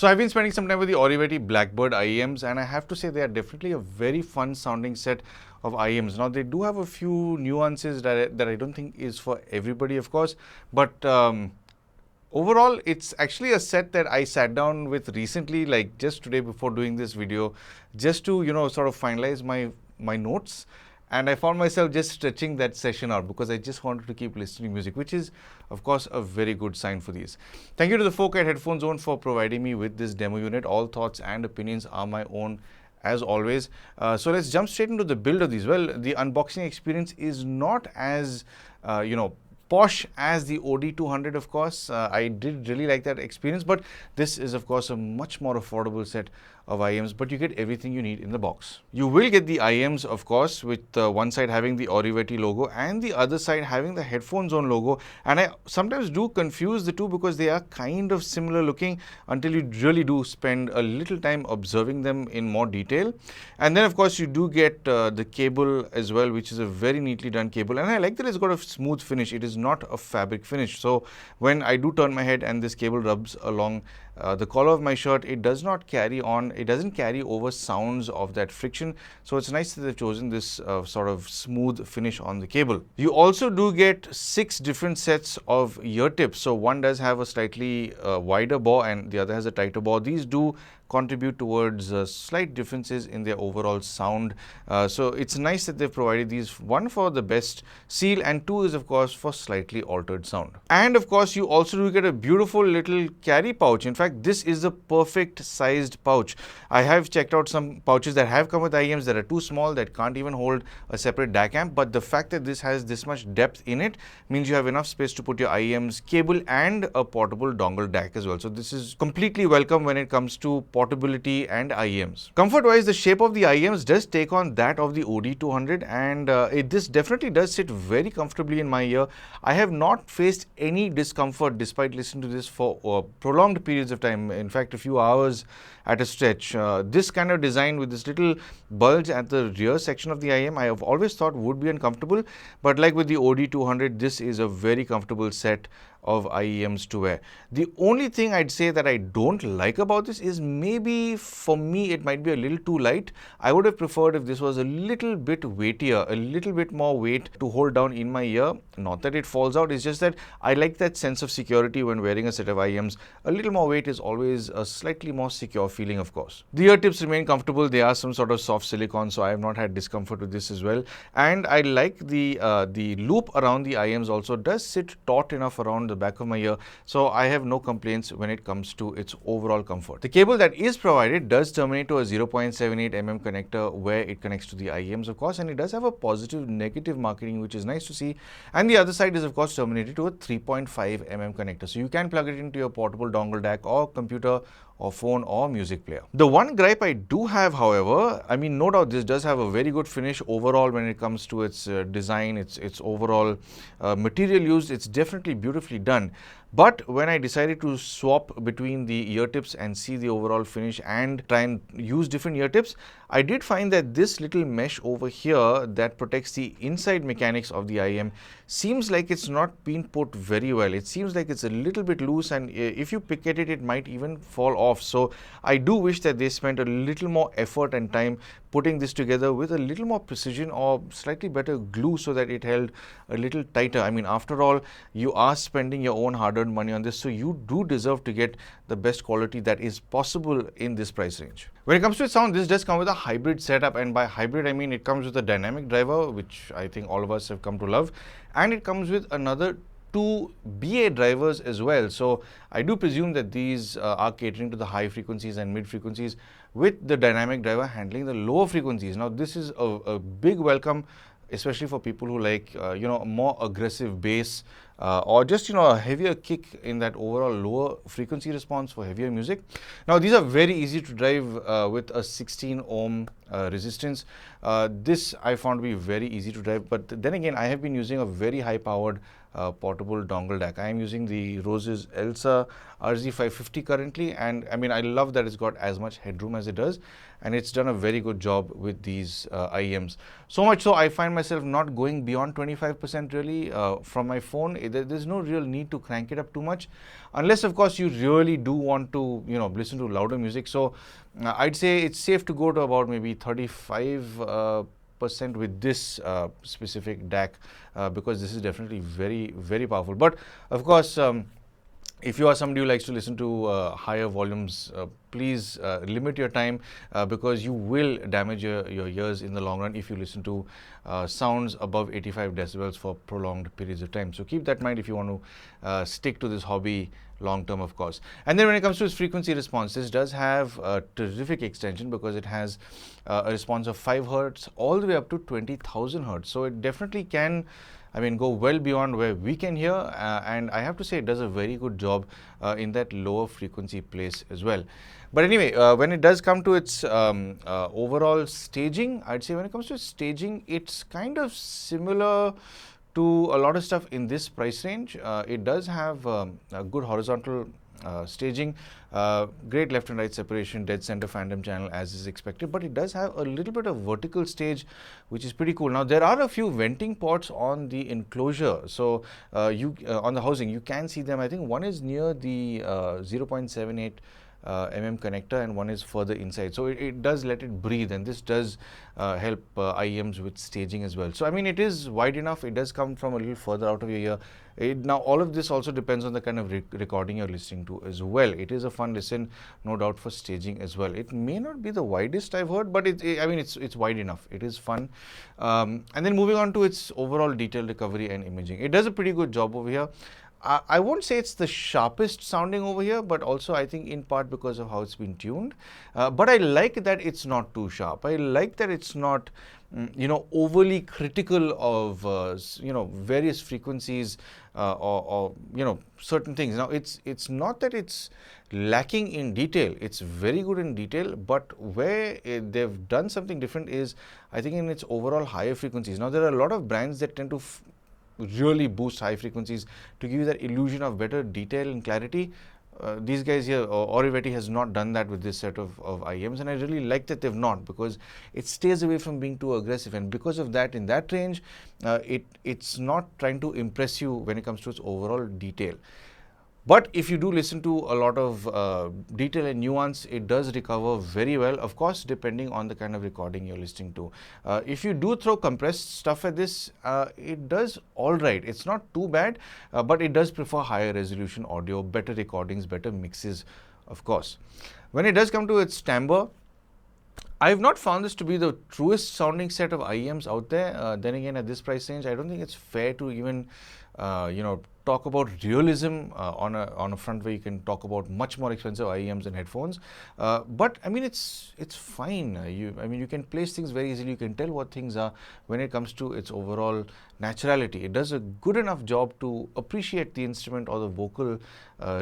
So I've been spending some time with the Oriveti Blackbird IEMs, and I have to say they are definitely a very fun sounding set of IEMs. Now they do have a few nuances that I don't think is for everybody, of course, but overall it's actually a set that I sat down with recently, like just today before doing this video, just to sort of finalize my notes. And I found myself just stretching that session out because I just wanted to keep listening to music, which is, of course, a very good sign for these. Thank you to the folk at Headphone Zone for providing me with this demo unit. All thoughts and opinions are my own, as always. So let's jump straight into the build of these. Well, the unboxing experience is not as, posh as the OD200, of course. I did really like that experience, but this is, of course, a much more affordable set of IEMs, but you get everything you need in the box. You will get the IEMs, of course, with one side having the Oriveti logo and the other side having the Headphone Zone logo. And I sometimes do confuse the two because they are kind of similar looking until you really do spend a little time observing them in more detail. And then, of course, you do get the cable as well, which is a very neatly done cable. And I like that it's got a smooth finish. It is not a fabric finish. So when I do turn my head and this cable rubs along the collar of my shirt, it doesn't carry over sounds of that friction. So it's nice that they've chosen this sort of smooth finish on the cable. You also do get 6 different sets of ear tips. So one does have a slightly wider bore and the other has a tighter bore. These do contribute towards slight differences in their overall sound. So it's nice that they've provided these, one for the best seal and 2 is, of course, for slightly altered sound. And of course, you also do get a beautiful little carry pouch. In fact, this is a perfect sized pouch. I have checked out some pouches that have come with IEMs that are too small, that can't even hold a separate DAC amp, but the fact that this has this much depth in it means you have enough space to put your IEMs, cable and a portable dongle DAC as well. So this is completely welcome when it comes to portability and IEMs. Comfort-wise, the shape of the IEMs does take on that of the OD200, and this definitely does sit very comfortably in my ear. I have not faced any discomfort despite listening to this for prolonged periods of time, in fact a few hours at a stretch. This kind of design with this little bulge at the rear section of the IEM, I have always thought would be uncomfortable, but like with the OD200, this is a very comfortable set of IEMs to wear. The only thing I'd say that I don't like about this is maybe for me it might be a little too light. I would have preferred if this was a little bit weightier, a little bit more weight to hold down in my ear. Not that it falls out, it's just that I like that sense of security when wearing a set of IEMs. A little more weight is always a slightly more secure feeling, of course. The ear tips remain comfortable. They are some sort of soft silicone, so I have not had discomfort with this as well. And I like the loop around the IEMs also does sit taut enough around the back of my ear, so I have no complaints when it comes to its overall comfort. The cable that is provided does terminate to a 0.78 mm connector where it connects to the IEMs, of course, and it does have a positive negative marking, which is nice to see. And the other side is, of course, terminated to a 3.5 mm connector, so you can plug it into your portable dongle DAC or computer or phone or music player. The one gripe I do have, however, I mean, no doubt this does have a very good finish overall when it comes to its design, its overall material used. It's definitely beautifully done. But when I decided to swap between the ear tips and see the overall finish and try and use different ear tips, I did find that this little mesh over here that protects the inside mechanics of the IEM seems like it's not been put very well. It seems like it's a little bit loose, and if you pick at it, it might even fall off. So I do wish that they spent a little more effort and time putting this together with a little more precision or slightly better glue so that it held a little tighter. I mean, after all, you are spending your own hard-earned money on this, so you do deserve to get the best quality that is possible in this price range. When it comes to its sound, this does come with a hybrid setup, and by hybrid I mean it comes with a dynamic driver, which I think all of us have come to love, and it comes with another 2 BA drivers as well. So I do presume that these are catering to the high frequencies and mid frequencies, with the dynamic driver handling the lower frequencies. Now this is a big welcome, especially for people who like a more aggressive bass or just a heavier kick in that overall lower frequency response for heavier music. Now these are very easy to drive with a 16 ohm resistance. This I found to be very easy to drive, but then again I have been using a very high powered portable dongle DAC. I am using the Rose's Elsa RZ550 currently, and I mean, I love that it's got as much headroom as it does, and it's done a very good job with these IEMs. So much so, I find myself not going beyond 25% really from my phone. There's no real need to crank it up too much, unless of course you really do want to, you know, listen to louder music. So I'd say it's safe to go to about maybe 35% with this specific DAC because this is definitely very powerful. But of course, if you are somebody who likes to listen to higher volumes, please limit your time because you will damage your ears in the long run if you listen to sounds above 85 decibels for prolonged periods of time. So keep that in mind if you want to stick to this hobby long term, of course. And then when it comes to its frequency response, this does have a terrific extension because it has a response of 5 Hertz all the way up to 20,000 Hertz. So it definitely can, I mean, go well beyond where we can hear, and I have to say it does a very good job in that lower frequency place as well. But anyway, when it does come to its overall staging, I'd say when it comes to staging, it's kind of similar to a lot of stuff in this price range. It does have a good horizontal staging, great left and right separation, dead center phantom channel as is expected, but it does have a little bit of vertical stage, which is pretty cool. Now there are a few venting ports on the enclosure, so on the housing you can see them. I think one is near the 0.78 connector and one is further inside, so it does let it breathe, and this does help IEMs with staging as well. So I mean, it is wide enough. It does come from a little further out of your ear. Now all of this also depends on the kind of recording you're listening to as well. It is a fun listen, no doubt, for staging as well. It may not be the widest I've heard, but I mean it's wide enough. It is fun. And then moving on to its overall detail recovery and imaging, it does a pretty good job over here. I won't say it's the sharpest sounding over here, but also I think in part because of how it's been tuned. But I like that it's not too sharp. I like that it's not, you know, overly critical of, you know, various frequencies or, you know, certain things. Now, it's not that it's lacking in detail. It's very good in detail, but where they've done something different is, I think, in its overall higher frequencies. Now, there are a lot of brands that tend to really boost high frequencies to give you that illusion of better detail and clarity. These guys here, Oriveti, has not done that with this set of IEMs, and I really like that they've not, because it stays away from being too aggressive, and because of that, in that range, it's not trying to impress you when it comes to its overall detail. But if you do listen to a lot of detail and nuance, it does recover very well, of course, depending on the kind of recording you're listening to. If you do throw compressed stuff at this, it does all right. It's not too bad, but it does prefer higher resolution audio, better recordings, better mixes, of course. When it does come to its timbre, I've not found this to be the truest sounding set of IEMs out there. Then again, at this price range, I don't think it's fair to even, you know, talk about realism on a front where you can talk about much more expensive IEMs and headphones. But I mean, it's fine. I mean, you can place things very easily. You can tell what things are when it comes to its overall naturality. It does a good enough job to appreciate the instrument or the vocal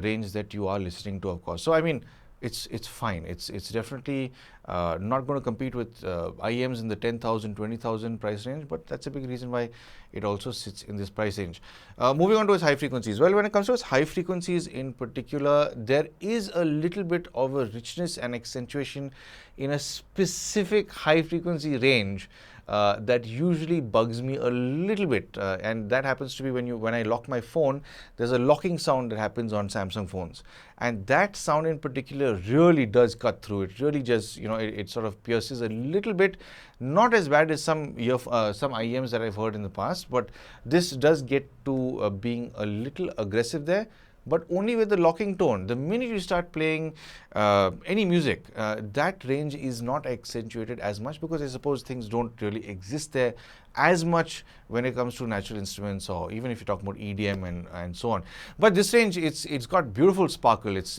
range that you are listening to, of course. So I mean, it's fine. It's definitely not going to compete with IEMs in the 10,000, 20,000 price range, but that's a big reason why it also sits in this price range. Moving on to its high frequencies. Well, when it comes to its high frequencies in particular, there is a little bit of a richness and accentuation in a specific high frequency range that usually bugs me a little bit, and that happens to be when I lock my phone. There's a locking sound that happens on Samsung phones, and that sound in particular really does cut through. It really just, you know, it sort of pierces a little bit. Not as bad as some IEMs that I've heard in the past, but this does get to being a little aggressive there, but only with the locking tone. The minute you start playing any music, that range is not accentuated as much, because I suppose things don't really exist there as much when it comes to natural instruments, or even if you talk about EDM and so on. But this range, it's got beautiful sparkle. It's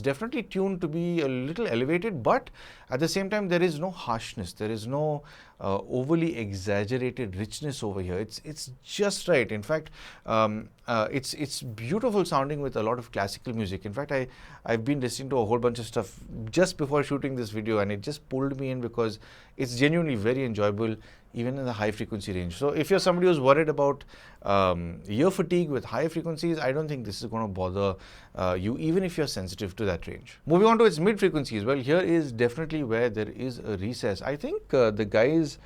definitely tuned to be a little elevated, but at the same time, there is no harshness. There is no overly exaggerated richness over here. It's just right. In fact, it's beautiful sounding with a lot of classical music. In fact, I've been listening to a whole bunch of stuff just before shooting this video, and it just pulled me in because it's genuinely very enjoyable. even in the high frequency range. So if you're somebody who's worried about ear fatigue with high frequencies, I don't think this is going to bother you, even if you're sensitive to that range. Moving on to its mid frequencies, well, here is definitely where there is a recess. I think the guys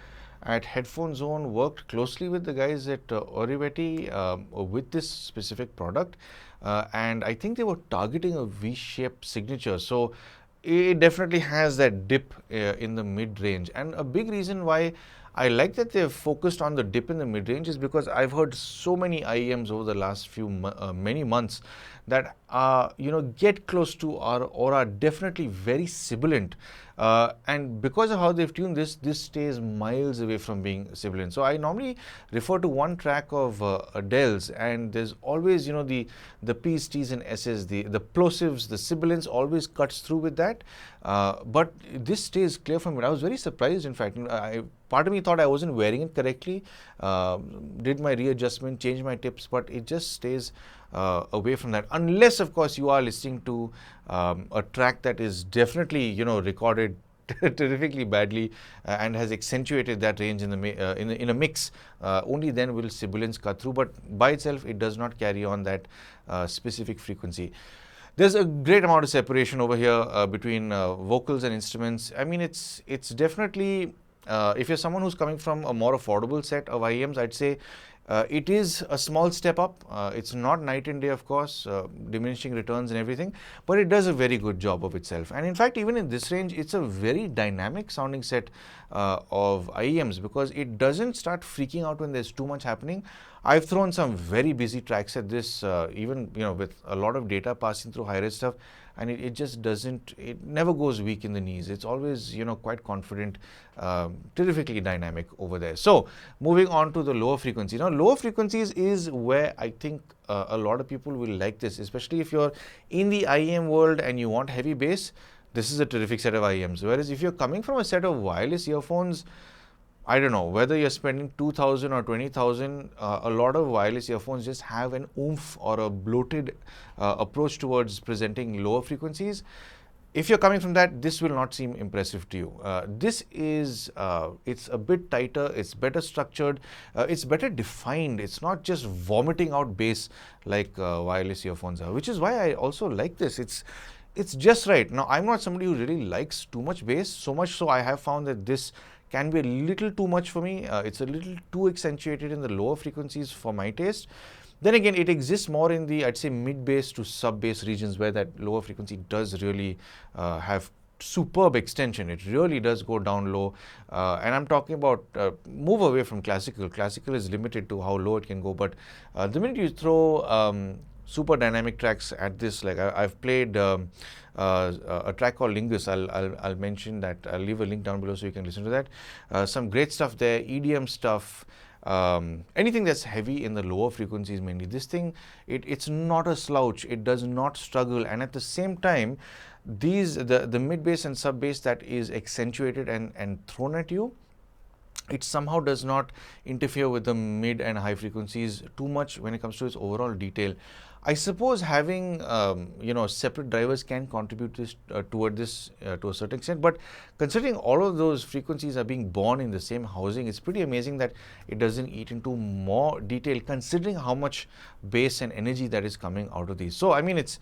at Headphone Zone worked closely with the guys at Oriveti with this specific product, and I think they were targeting a V-shaped signature. So it definitely has that dip in the mid-range, and a big reason why I like that they've focused on the dip in the mid-range is because I've heard so many IEMs over the last many months that get close to or are definitely very sibilant, and because of how they've tuned this stays miles away from being sibilant. So I normally refer to one track of Adele's, and there's always the P's, T's, and S's, the plosives, the sibilants always cuts through with that, but this stays clear from it. I was very surprised, in fact. Part of me thought I wasn't wearing it correctly, did my readjustment, changed my tips, but it just stays away from that, unless of course you are listening to a track that is definitely recorded terrifically badly and has accentuated that range in a mix. Only then will sibilants cut through, but by itself it does not carry on that specific frequency. There's a great amount of separation over here between vocals and instruments. I mean, it's definitely if you're someone who's coming from a more affordable set of IEMs, I'd say it is a small step up. It's not night and day, of course, diminishing returns and everything, but it does a very good job of itself. And in fact, even in this range, it's a very dynamic sounding set of IEMs, because it doesn't start freaking out when there's too much happening. I've thrown some very busy tracks at this, even with a lot of data passing through high-res stuff, and it just doesn't, it never goes weak in the knees. It's always, quite confident, terrifically dynamic over there. So moving on to the lower frequency. Now, lower frequencies is where I think a lot of people will like this, especially if you're in the IEM world and you want heavy bass. This is a terrific set of IEMs. Whereas if you're coming from a set of wireless earphones, I don't know, whether you're spending 2,000 or 20,000, a lot of wireless earphones just have an oomph or a bloated approach towards presenting lower frequencies. If you're coming from that, this will not seem impressive to you. This is, it's a bit tighter, it's better structured, it's better defined. It's not just vomiting out bass like wireless earphones are, which is why I also like this. It's just right. Now, I'm not somebody who really likes too much bass, so much so I have found that this can be a little too much for me. It's a little too accentuated in the lower frequencies for my taste. Then again, it exists more in the, I'd say, mid-bass to sub-bass regions, where that lower frequency does really have superb extension. It really does go down low. And I'm talking about move away from classical. Classical is limited to how low it can go. But the minute you throw super dynamic tracks at this, like I've played a track called Lingus. I'll mention that. I'll leave a link down below so you can listen to that. Some great stuff there, EDM stuff. Anything that's heavy in the lower frequencies mainly. This thing, it's not a slouch. It does not struggle, and at the same time, the mid bass and sub bass that is accentuated and thrown at you, it somehow does not interfere with the mid and high frequencies too much when it comes to its overall detail. I suppose having separate drivers can contribute this toward this to a certain extent, but considering all of those frequencies are being born in the same housing, it's pretty amazing that it doesn't eat into more detail, considering how much bass and energy that is coming out of these. So I mean, it's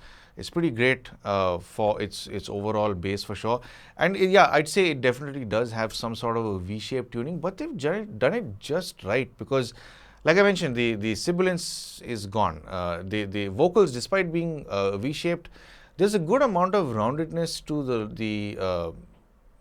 pretty great for its overall bass for sure. And yeah, I'd say it definitely does have some sort of a V-shaped tuning, but they've done it just right, because like I mentioned, the sibilance is gone. The vocals, despite being V-shaped, there's a good amount of roundedness to the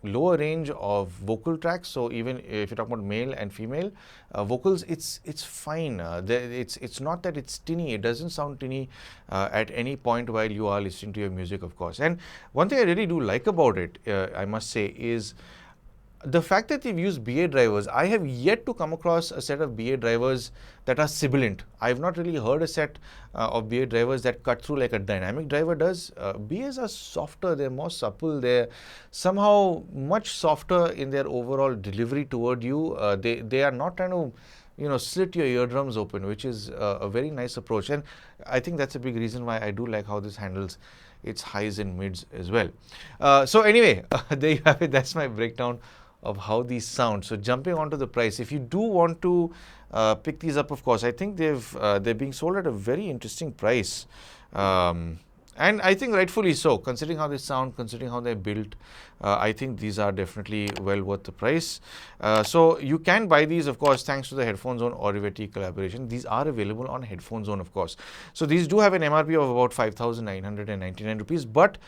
lower range of vocal tracks. So even if you're talking about male and female vocals, it's fine. It's not that it's tinny. It doesn't sound tinny at any point while you are listening to your music, of course. And one thing I really do like about it, I must say, is the fact that they've used BA drivers. I have yet to come across a set of BA drivers that are sibilant. I've not really heard a set of BA drivers that cut through like a dynamic driver does. BAs are softer, they're more supple, they're somehow much softer in their overall delivery toward you. They are not trying to slit your eardrums open, which is a very nice approach. And I think that's a big reason why I do like how this handles its highs and mids as well. So anyway, there you have it. That's my breakdown of how these sound. So jumping onto the price, if you do want to pick these up, of course, I think they're being sold at a very interesting price. And I think rightfully so, considering how they sound, considering how they're built. I think these are definitely well worth the price. So you can buy these, of course, thanks to the Headphone Zone Oriveti collaboration. These are available on Headphone Zone, of course. So these do have an MRP of about 5,999 rupees, but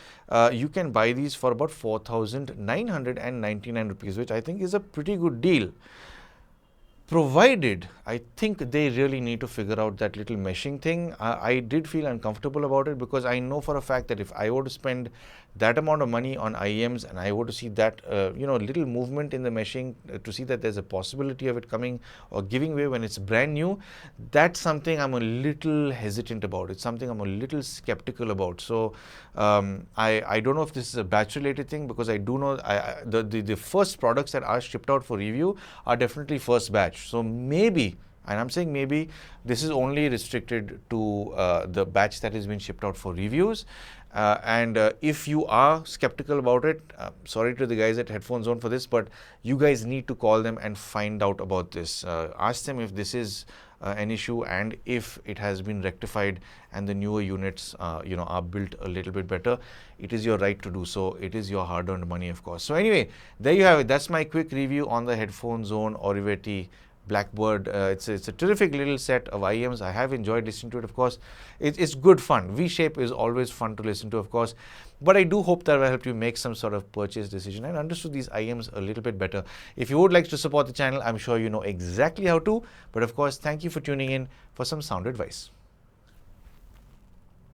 you can buy these for about 4,999 rupees, which I think is a pretty good deal. Provided, I think they really need to figure out that little meshing thing. I did feel uncomfortable about it because I know for a fact that if I were to spend that amount of money on IEMs and I were to see that, little movement in the meshing to see that there's a possibility of it coming or giving way when it's brand new, that's something I'm a little hesitant about. It's something I'm a little skeptical about. So I don't know if this is a batch related thing, because I do know the first products that are shipped out for review are definitely first batch. So maybe, and I'm saying maybe, this is only restricted to the batch that has been shipped out for reviews. If you are skeptical about it, sorry to the guys at Headphone Zone for this, but you guys need to call them and find out about this. Ask them if this is an issue and if it has been rectified and the newer units are built a little bit better. It is your right to do so. It is your hard-earned money, of course. So anyway, there you have it. That's my quick review on the Headphone Zone Oriveti Blackbird. It's a terrific little set of IEMs. I have enjoyed listening to it, of course. It's good fun. V-shape is always fun to listen to, of course. But I do hope that will help you make some sort of purchase decision and understood these IEMs a little bit better. If you would like to support the channel, I'm sure you know exactly how to. But of course, thank you for tuning in for some sound advice.